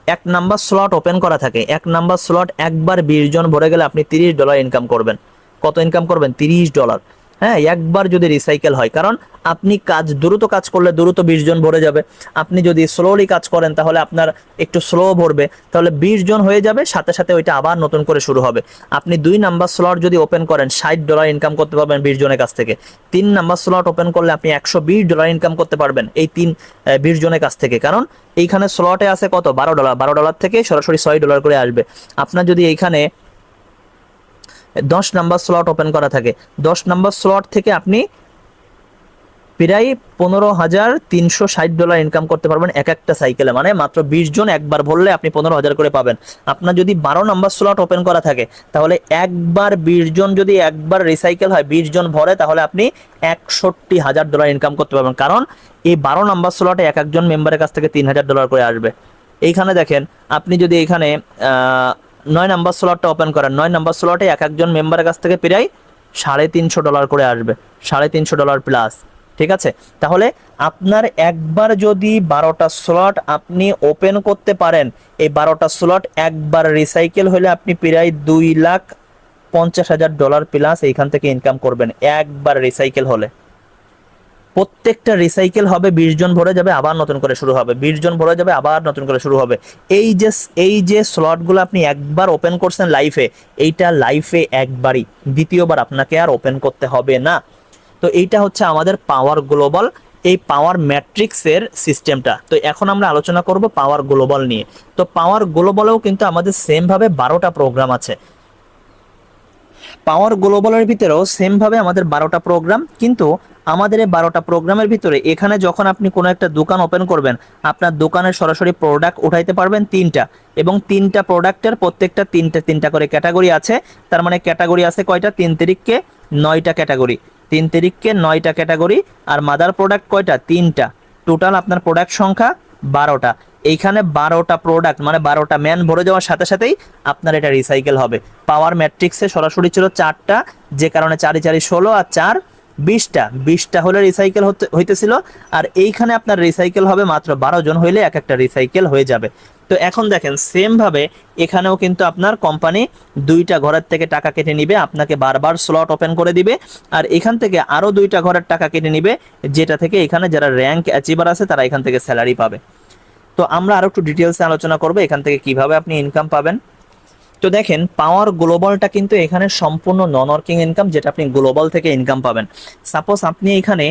Speaker 1: 1 নাম্বার স্লট ওপেন করা থাকে, 1 নাম্বার স্লট একবার 20 জন ভরে গেলে আপনি $30 ইনকাম করবেন। কত ইনকাম করবেন? $30। হ্যাঁ, একবার যদি রিসাইকেল হয়, কারণ আপনি দ্রুত কাজ করলে দ্রুত 20 জন ভরে যাবে। আপনি যদি স্লোলি কাজ করেন তাহলে আপনার একটু স্লো ভরবে, তাহলে 20 জন হয়ে যাবে, সাথে সাথে ওইটা আবার নতুন করে শুরু হবে। আপনি 2 নাম্বার স্লট যদি ওপেন করেন, $60 ইনকাম করতে পারবেন 20 জনের কাছ থেকে। 3 নাম্বার স্লট ওপেন করলে আপনি $120 ইনকাম করতে পারবেন এই 20 জনের কাছ থেকে, কারণ এইখানে স্লটে আছে কত? $12 থেকে সরাসরি $6 করে আসবে। আপনার যদি এইখানে 10 নাম্বার স্লট ওপেন করা থাকে, 10 নাম্বার স্লট থেকে আপনি প্রায় $15,360 ইনকাম করতে পারবেন এক একটা সাইকেলে, মানে মাত্র 20 জন একবার ভরলে আপনি 15,000 করে পাবেন। আপনার যদি 12 নাম্বার স্লট ওপেন করা থাকে, তাহলে একবার 20 জন যদি একবার রিসাইকেল হয়, 20 জন ভরে, তাহলে আপনি $61,000 ইনকাম করতে পারবেন, কারণ এই 12 নাম্বার স্লটে এক একজন মেম্বারের কাছ থেকে $3,000 করে আসবে। এইখানে দেখেন, আপনি যদি এখানে 9 নাম্বার স্লটটা ওপেন করেন, 9 নাম্বার স্লটে এক একজন মেম্বারের কাছ থেকে প্রায় $350 করে আসবে, $350 প্লাস। ঠিক আছে, তাহলে আপনার একবার যদি 12টা স্লট আপনি ওপেন করতে পারেন, এই 12টা স্লট একবার রিসাইকেল হলে আপনি প্রায় $2,50,000 প্লাস এইখান থেকে ইনকাম করবেন একবার রিসাইকেল হলে। প্রত্যেকটা রিসাইকেল হবে, 20 জন ভরে যাবে, আবার নতুন করে শুরু হবে, 20 জন ভরে যাবে, আবার নতুন করে শুরু হবে। এই যে স্লটগুলো আপনি একবার ওপেন করছেন লাইফে, এইটা লাইফে একবারই, দ্বিতীয়বার আপনাকে আর ওপেন করতে হবে না। তো এইটা হচ্ছে আমাদের পাওয়ার গ্লোবাল, এই পাওয়ার ম্যাট্রিক্সের সিস্টেমটা। তো এখন আমরা আলোচনা করব পাওয়ার গ্লোবাল নিয়ে। তো পাওয়ার গ্লোবালেও কিন্তু আমাদের সেম ভাবে 12টা প্রোগ্রাম আছে। পাওয়ার গ্লোবালের ভিতরেও সেম ভাবে আমাদের 12টা প্রোগ্রাম, কিন্তু আমাদের এই 12টা প্রোগ্রামের ভিতরে এখানে যখন আপনি কোনো একটা দোকান ওপেন করবেন, আপনার দোকানের সরাসরি প্রোডাক্ট উঠাইতে পারবেন 3টা, এবং 3টা প্রোডাক্টের প্রত্যেকটা 3টা করে ক্যাটাগরি আছে। তার মানে ক্যাটাগরি আছে কয়টা? 3 তারিখকে 9টা ক্যাটাগরি, 3 তারিখকে 9টা ক্যাটাগরি। আর মাদার প্রোডাক্ট কয়টা? 3টা। টোটাল আপনার প্রোডাক্ট সংখ্যা 12টা। এইখানে 12টা প্রোডাক্ট মানে 12টা ম্যান ভরে যাওয়ার সাথে সাথেই আপনার এটা রিসাইকেল হবে। পাওয়ার ম্যাট্রিক্সে সরাসরি ছিল 4টা, যে কারণে 4 4 16 আর 4 20টা হলে রিসাইকেল হইতেছিল। আর এইখানে আপনার রিসাইকেল হবে মাত্র 12 জন হইলে এক একটা রিসাইকেল হয়ে যাবে। তো এখন দেখেন, সেম ভাবে এখানেও কিন্তু আপনার কোম্পানি 2টা ঘরের থেকে টাকা কেটে নিবে, আপনাকে বারবার স্লট ওপেন করে দিবে, আর এখান থেকে আরো 2টা ঘরের টাকা কেটে নিবে, যেটা থেকে এখানে যারা র্যাঙ্ক অ্যাচিভার আছে তারা এখান থেকে স্যালারি পাবে। তো আমরা আরো একটু ডিটেলসে আলোচনা করব এখান থেকে কিভাবে আপনি ইনকাম পাবেন। তো দেখেন, পাওয়ার গ্লোবালটা কিন্তু এখানে সম্পূর্ণ নন ওয়ার্কিং ইনকাম, যেটা আপনি গ্লোবাল থেকে ইনকাম পাবেন। সাপোজ আপনি এখানে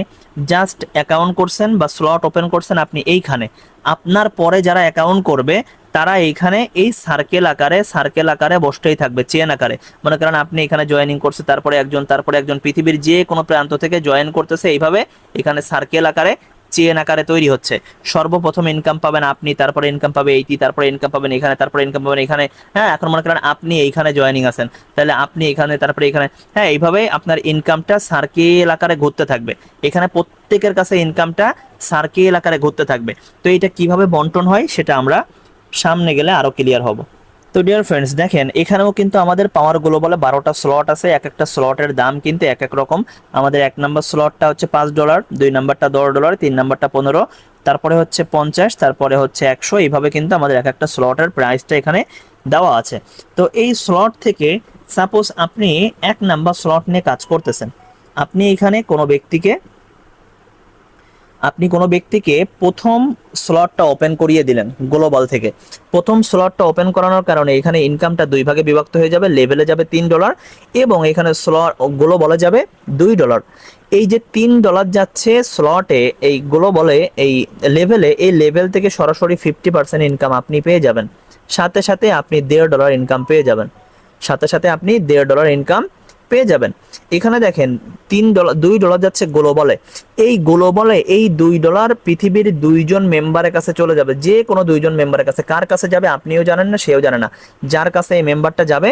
Speaker 1: জাস্ট অ্যাকাউন্ট করছেন বা স্লট ওপেন করছেন, আপনি এইখানে আপনার পরে যারা অ্যাকাউন্ট করবে তারা এইখানে এই সার্কেল আকারে বসতেই থাকবে, চেন আকারে। মনে করেন আপনি এখানে জয়েনিং করছে, তারপরে একজন পৃথিবীর যে কোনো প্রান্ত থেকে জয়েন করতেছে, এইভাবে এখানে সার্কেল আকারে চেন আকারে তৈরি হচ্ছে। সর্বপ্রথম ইনকাম পাবেন আপনি, তারপরে ইনকাম পাবে এইটি, তারপরে ইনকাম পাবেন এখানে, তারপরে ইনকাম পাবেন এখানে। হ্যাঁ, এখন মনে করেন আপনি এইখানে জয়েনিং আছেন, তাহলে আপনি এখানে, তারপরে এখানে। হ্যাঁ, এইভাবে আপনার ইনকামটা সার্কেল আকারে ঘুরতে থাকবে। এখানে প্রত্যেকের কাছে ইনকামটা সার্কেল আকারে ঘুরতে থাকবে। তো এটা কিভাবে বন্টন হয় সেটা আমরা সামনে গেলে আরো ক্লিয়ার হব। তো ডিয়ার ফ্রেন্ডস, দেখেন এখানেও কিন্তু আমাদের পাওয়ার গ্লোবালে 12টা স্লট আছে, এক একটা স্লটের দাম কিন্তু এক এক রকম। আমাদের 1 নাম্বার স্লটটা হচ্ছে $5, 2 নাম্বারটা $10, 3 নাম্বারটা 15, তারপরে হচ্ছে 50, তারপরে হচ্ছে 100। এইভাবে কিন্তু আমাদের এক একটা স্লটের প্রাইসটা এখানে দেওয়া আছে। তো এই স্লট থেকে সাপোজ আপনি 1 নাম্বার স্লট নিয়ে কাজ করতেছেন, আপনি এখানে কোনো ব্যক্তিকে প্রথম স্লটটা ওপেন করিয়ে দিলেন গ্লোবাল থেকে। প্রথম স্লটটা ওপেন করানোর কারণে এখানে ইনকামটা 2 ভাগে বিভক্ত হয়ে যাবে। লেভেলে যাবে $3 এবং এখানে স্লট গ্লোবালে যাবে $2। এই যে $3 যাচ্ছে স্লটে, এই গ্লোবালে, এই লেভেলে, এই লেভেল থেকে সরাসরি 50% ইনকাম আপনি পেয়ে যাবেন। সাথে সাথে আপনি $1.5 ইনকাম পেয়ে যাবেন। সাথে সাথে আপনি $1.5 ইনকাম পেয়ে যাবেন। এখানে দেখেন $3 $2 যাচ্ছে গ্লোবালে। এই গ্লোবালে এই $2 পৃথিবীর 2জন মেম্বারের কাছে চলে যাবে, যে কোনো 2জন মেম্বারের কাছে। কার কাছে যাবে আপনিও জানেন না, সেও জানে না। যার কাছে এই মেম্বারটা যাবে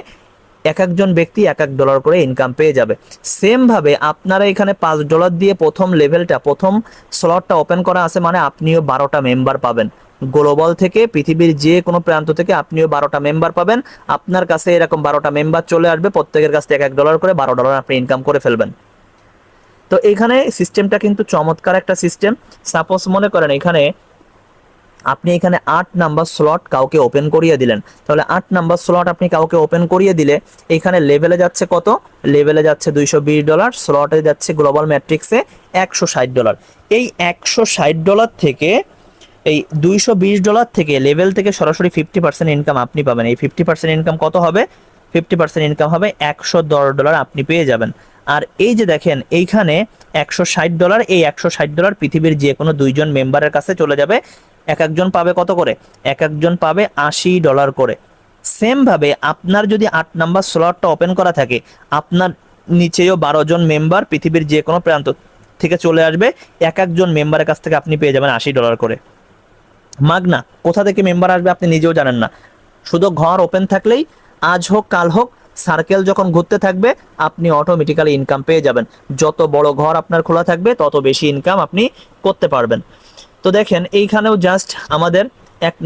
Speaker 1: এক একজন ব্যক্তি $1 করে ইনকাম পেয়ে যাবে। সেম ভাবে আপনারা এখানে $5 দিয়ে প্রথম লেভেলটা, প্রথম স্লটটা ওপেন করা আছে, মানে আপনিও 12টা মেম্বার পাবেন। গ্লোবাল থেকে পৃথিবীর যে কোনো প্রান্ত থেকে আপনিও 12টা মেম্বার পাবেন। আপনার কাছে এরকম 12টা মেম্বার চলে আসবে, প্রত্যেকের কাছ থেকে $1 করে $12 আপনি ইনকাম করে ফেলবেন। তো এখানে সিস্টেমটা কিন্তু চমৎকার একটা সিস্টেম। সাপোজ মনে করেন এখানে আপনি এখানে 8 নাম্বার স্লট কাউকে ওপেন করিয়ে দিলেন, তাহলে 8 নাম্বার স্লট আপনি কাউকে ওপেন করিয়ে দিলে এখানে লেভেলে যাচ্ছে কত, লেভেলে যাচ্ছে $220, স্লটে যাচ্ছে গ্লোবাল ম্যাট্রিক্সে $160। এই $160 থেকে, এই $220 থেকে লেভেল থেকে সরাসরি 50% ইনকাম আপনি পাবেন। এই 50% ইনকাম কত হবে, 50% ইনকাম হবে $110 আপনি পেয়ে যাবেন। আর এই যে দেখেন এইখানে $160, এই $160 পৃথিবীর যে কোনো 2জন মেম্বারের কাছে চলে যাবে। এক একজন পাবে কত করে, এক একজন পাবে $80 করে। সেম ভাবে আপনার যদি 8 নাম্বার স্লটটা ওপেন করা থাকে, আপনার নিচেও 12জন মেম্বার পৃথিবীর যে কোনো প্রান্ত থেকে চলে আসবে, এক একজন মেম্বারের কাছ থেকে আপনি পেয়ে যাবেন $80 করে মাগনা। কোথা থেকে মেম্বার আসবে আপনি নিজেও জানেন না, শুধু ঘর ওপেন থাকলেই আজ হোক কাল হোক সার্কেল যখন ঘুরতে থাকবে আপনি অটোমেটিক্যালি ইনকাম পেয়ে যাবেন। যত বড় ঘর আপনার খোলা থাকবে তত বেশি ইনকাম আপনি করতে পারবেন। তো দেখেন এইখানেও জাস্ট আমাদের এক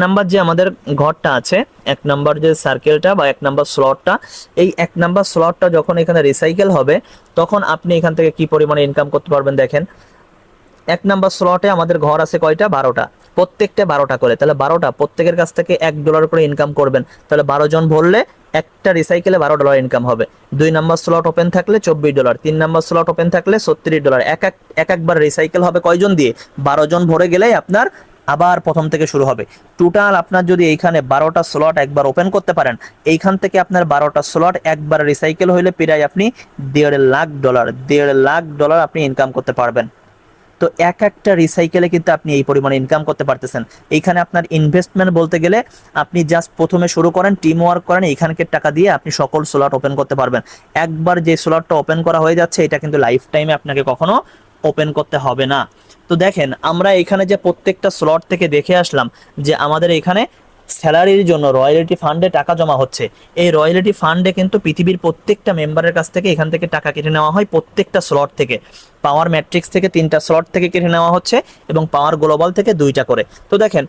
Speaker 1: নাম্বার যে আমাদের ঘরটা আছে, 1 নাম্বার যে সার্কেলটা বা 1 নাম্বার স্লটটা, এই 1 নাম্বার স্লটটা যখন এখানে রিসাইকেল হবে তখন আপনি এখান থেকে কি পরিমাণে ইনকাম করতে পারবেন দেখেন। 1 নাম্বার স্লটে আমাদের ঘর আছে কয়টা, 12টা, প্রত্যেকটা 12টা করে, তাহলে 12টা প্রত্যেকের কাছ থেকে $1 করে ইনকাম করবেন। তাহলে 12 জন ভরলে একটা রিসাইকেলে $12 ইনকাম হবে। 2 নাম্বার স্লট ওপেন থাকলে $24, 3 নাম্বার স্লট ওপেন থাকলে $36। একবার রিসাইকেল হবে কয়জন দিয়ে, 12 জন ভরে গেলেই আপনার আবার প্রথম থেকে শুরু হবে। টোটাল আপনার যদি এইখানে 12টা স্লট একবার ওপেন করতে পারেন, এইখান থেকে আপনার 12টা স্লট একবার রিসাইকেল হইলে প্রায় আপনি $1.5 লাখ আপনি ইনকাম করতে পারবেন। তো এক একটা রিসাইকেলে কিন্তু আপনি এই পরিমাণে ইনকাম করতে পারতেছেন। এইখানে আপনার ইনভেস্টমেন্ট বলতে গেলে আপনি জাস্ট প্রথমে শুরু করেন, টিম ওয়ার্ক করেন, এইখানকার টাকা দিয়ে আপনি সকল স্লট ওপেন করতে পারবেন। একবার যে স্লটটা ওপেন করা হয়ে যাচ্ছে এটা কিন্তু লাইফ টাইমে আপনাকে কখনো ওপেন করতে হবে না। তো দেখেন আমরা এখানে যে প্রত্যেকটা স্লট থেকে দেখে আসলাম যে আমাদের এখানে স্যালারির জন্য রয়্যালিটি ফান্ডে টাকা জমা হচ্ছে। এই রয়্যালিটি ফান্ডে কিন্তু পৃথিবীর প্রত্যেকটা মেম্বারের কাছ থেকে এখান থেকে টাকা কেটে নেওয়া হয়, প্রত্যেকটা স্লট থেকে। পাওয়ার ম্যাট্রিক্স থেকে 3টা স্লট থেকে কেটে নেওয়া হচ্ছে এবং পাওয়ার গ্লোবাল থেকে 2টা করে। তো দেখেন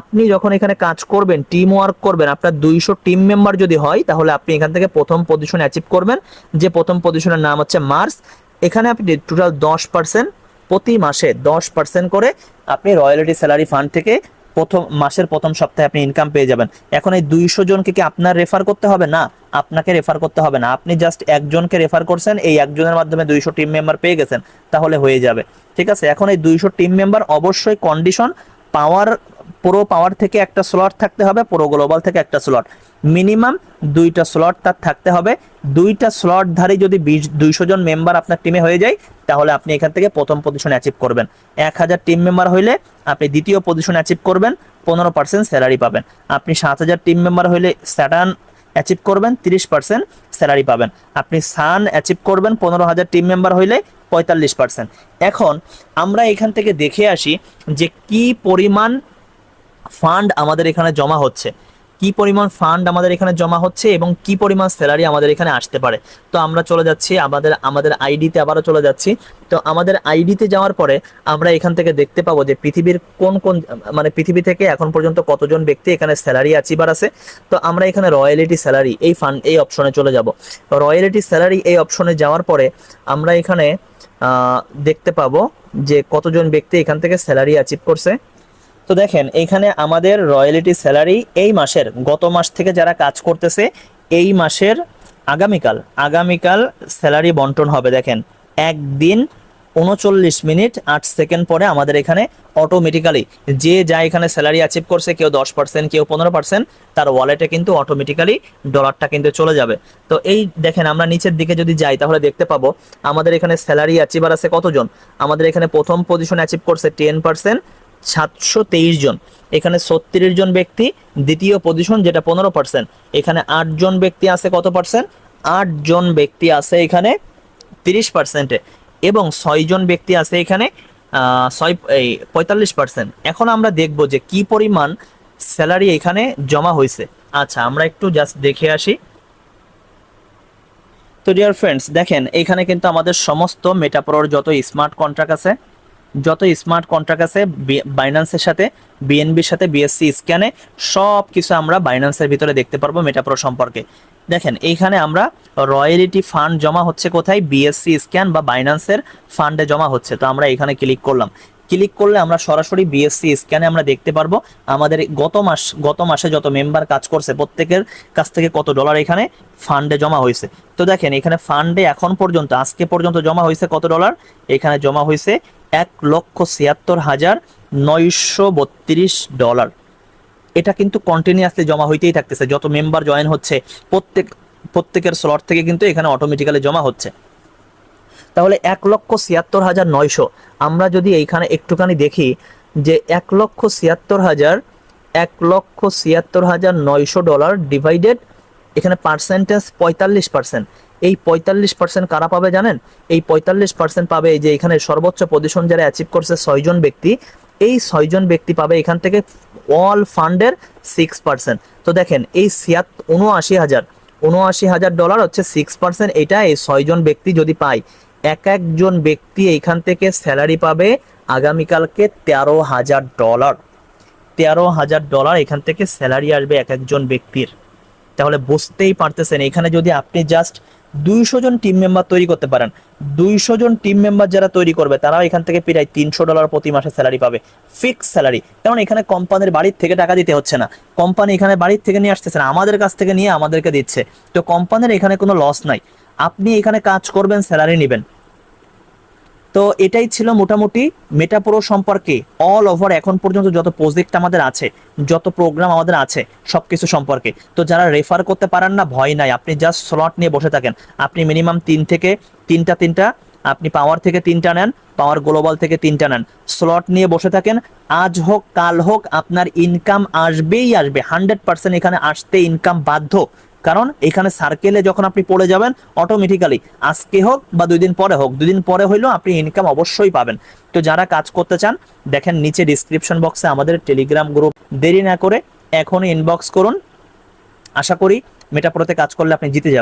Speaker 1: আপনি যখন এখানে কাজ করবেন, টিম ওয়ার্ক করবেন, আপনার 200 টিম মেম্বার যদি হয় তাহলে আপনি এখান থেকে প্রথম পজিশন অ্যাচিভ করবেন, যে প্রথম পজিশনের নাম হচ্ছে মার্স। এখানে আপনি টোটাল 10% প্রতি মাসে 10% করে আপনি রয়্যালিটি স্যালারি ফান্ড থেকে মাসের প্রথম সপ্তাহে আপনি ইনকাম পেয়ে যাবেন। এখন এই 200 জনকে কি আপনার রেফার করতে হবে না, আপনাকে রেফার করতে হবে না, আপনি জাস্ট একজনকে রেফার করছেন, এই একজনের মাধ্যমে 200 টিম মেম্বার পেয়ে গেছেন, তাহলে হয়ে যাবে। ঠিক আছে, এখন এই 200 টিম মেম্বার অবশ্যই কন্ডিশন পাওয়ার, পুরো পাওয়ার থেকে একটা স্লট থাকতে হবে, পুরো গ্লোবাল থেকে একটা স্লট, মিনিমাম 2টা স্লট তার থাকতে হবে। 2টা স্লট ধারী যদি 200 জন মেম্বার আপনার টিমে হয়ে যায় তাহলে আপনি এখান থেকে প্রথম পজিশন অ্যাচিভ করবেন। 1000 টিম মেম্বার হইলে আপনি দ্বিতীয় পজিশন অ্যাচিভ করবেন, 15% স্যালারি পাবেন। আপনি 7000 টিম মেম্বার হইলে স্যাটার্ন অ্যাচিভ করবেন, 30% স্যালারি পাবেন। আপনি সান অ্যাচিভ করবেন 15000 টিম মেম্বার হইলে 45%। এখন আমরা এখান থেকে দেখে আসি যে কি পরিমাণ ফান্ড আমাদের এখানে জমা হচ্ছে, কি পরিমাণ ফান্ড আমাদের এখানে জমা হচ্ছে এবং কি পরিমাণ স্যালারি আমাদের এখানে আসতে পারে। তো আমরা চলে যাচ্ছি আমাদের আইডিতে, আবারও চলে যাচ্ছি। তো আমাদের আইডিতে যাওয়ার পরে আমরা এখান থেকে দেখতে পাবো যে পৃথিবীর মানে পৃথিবী থেকে এখন পর্যন্ত কতজন ব্যক্তি এখানে স্যালারি অ্যাচিভার আছে। তো আমরা এখানে রয়্যালিটি স্যালারি এই অপশনে চলে যাব। রয়্যালিটি স্যালারি এই অপশনে যাওয়ার পরে আমরা এখানে দেখতে পাবো যে কতজন ব্যক্তি এখান থেকে স্যালারি অ্যাচিভ করছে। তো দেখেন এইখানে আমাদের রয়্যালিটি স্যালারি এই মাসের, গত মাস থেকে যারা কাজ করতেছে এই মাসের আগামীকাল স্যালারি বন্টন হবে। দেখেন একদিন 39 মিনিট 8 সেকেন্ড পরে আমাদের এখানে অটোমেটিক্যালি যে যা এখানে স্যালারি অ্যাচিভ করছে, কেউ 10%, কেউ 15%, তার ওয়ালেটে কিন্তু অটোমেটিক্যালি ডলারটা কিন্তু চলে যাবে। তো এই দেখেন আমরা নিচের দিকে যদি যাই তাহলে দেখতে পাবো আমাদের এখানে স্যালারি অ্যাচিভার আছে কতজন। আমাদের এখানে প্রথম পজিশন অ্যাচিভ করছে 10%, 723 জন, এখানে 36 জন ব্যক্তি দ্বিতীয় পজিশন যেটা 15%, এখানে 8 জন ব্যক্তি আছে কত পার্সেন্ট, 8 জন ব্যক্তি আছে এখানে 30%, এবং 6 জন ব্যক্তি আছে এখানে 45%। এখন আমরা দেখব যে কি পরিমাণ স্যালারি এখানে জমা হয়েছে। আচ্ছা আমরা একটু জাস্ট দেখে আসি। তো ডিয়ার ফ্রেন্ডস দেখেন এখানে কিন্তু আমাদের সমস্ত মেটাপ্রোর যত স্মার্ট কন্ট্রাক্ট আছে, বাইন্যান্সের সাথে, বিএনবির সাথে, বিএসসি স্ক্যানে সব কিছু আমরা বাইন্যান্সের ভিতরে দেখতে পারবো মেটাপ্রো সম্পর্কে। দেখেন এইখানে আমরা রয়্যালিটি ফান্ড জমা হচ্ছে কোথায়, বিএসসি স্ক্যান বা বাইন্যান্সের ফান্ডে জমা হচ্ছে। তো আমরা এখানে ক্লিক করলাম, ক্লিক করলে আমরা সরাসরি বিএসসি স্ক্যানে আমরা দেখতে পারবো আমাদের গত মাসে যত মেম্বার কাজ করছে প্রত্যেকের কাছ থেকে কত ডলার এখানে ফান্ডে জমা হয়েছে। তো দেখেন এখানে ফান্ডে এখন পর্যন্ত আজকে পর্যন্ত জমা হয়েছে কত ডলার, এখানে জমা হয়েছে 1,76,932 ডলার। এটা কিন্তু কন্টিনিউয়াসলি জমা হইতেই থাকতেছে, যত মেম্বার জয়েন হচ্ছে প্রত্যেকের স্লট থেকে কিন্তু এখানে অটোমেটিক্যালি জমা হচ্ছে। তাহলে 1,76,900, আমরা যদি এইখানে একটুখানি দেখি যে 1,76,900 ডলার ডিভাইডেড এখানে পার্সেন্টেজ 45%। এই 45% কারা পাবে জানেন, এই 45% পাবে এই যে এখানে সর্বোচ্চ পজিশন যারা অ্যাচিভ করছে 6 জন ব্যক্তি, এই 6 জন ব্যক্তি পাবে এখান থেকে অল ফান্ডের 6%। তো দেখেন এই 79,000 ডলার হচ্ছে 6%, এটা এই 6 জন ব্যক্তি যদি পায়, একজন ব্যক্তি এইখান থেকে স্যালারি পাবে আগামীকালকে 13,000 ডলার। 13,000 ডলার এখান থেকে স্যালারি আসবে একজন ব্যক্তির। তাহলে বুঝতেই পারতেছেন এখানে যদি আপনি জাস্ট 200 জন টিম মেম্বার তৈরি করতে পারেন, 200 জন টিম মেম্বার যারা তৈরি করবে তারাও এখান থেকে প্রায় 300 ডলার প্রতি মাসে স্যালারি পাবে, ফিক্স স্যালারি। কারণ এখানে কোম্পানির বাড়ির থেকে টাকা দিতে হচ্ছে না, কোম্পানি এখানে বাড়ির থেকে নিয়ে আসতেছে না, আমাদের কাছ থেকে নিয়ে আমাদেরকে দিচ্ছে। তো কোম্পানির এখানে কোনো লস নাই, আপনি এখানে কাজ করবেন, স্যালারি নেবেন। তো এটাই ছিল মোটামুটি মেটাপ্রো সম্পর্কে অল ওভার এখন পর্যন্ত যত প্রজেক্ট আমাদের আছে, যত প্রোগ্রাম আমাদের আছে সবকিছু সম্পর্কে। তো যারা রেফার করতে পারেন না, ভয় নাই, আপনি জাস্ট স্লট নিয়ে বসে থাকেন। আপনি মিনিমাম 3 থেকে 3টা আপনি পাওয়ার থেকে 3টা নেন, পাওয়ার গ্লোবাল থেকে 3টা নেন, স্লট নিয়ে বসে থাকেন। আজ হোক কাল হোক আপনার ইনকাম আসবেই আসবে, 100% এখানে আসতে ইনকাম বাধ্য। কারণ এখানে সার্কেলে যখন আপনি পড়ে যাবেন অটোমেটিক্যালি আজকে হোক বা 2 দিন পরে হোক, 2 দিন পরে হইলেও আপনি ইনকাম অবশ্যই পাবেন। তো যারা কাজ করতে চান দেখেন নিচে ডিসক্রিপশন বক্সে আমাদের টেলিগ্রাম গ্রুপ, দেরি না করে এখনই ইনবক্স করুন। আশা করি মেটাপ্রোতে কাজ করলে আপনি জিতে যাবেন।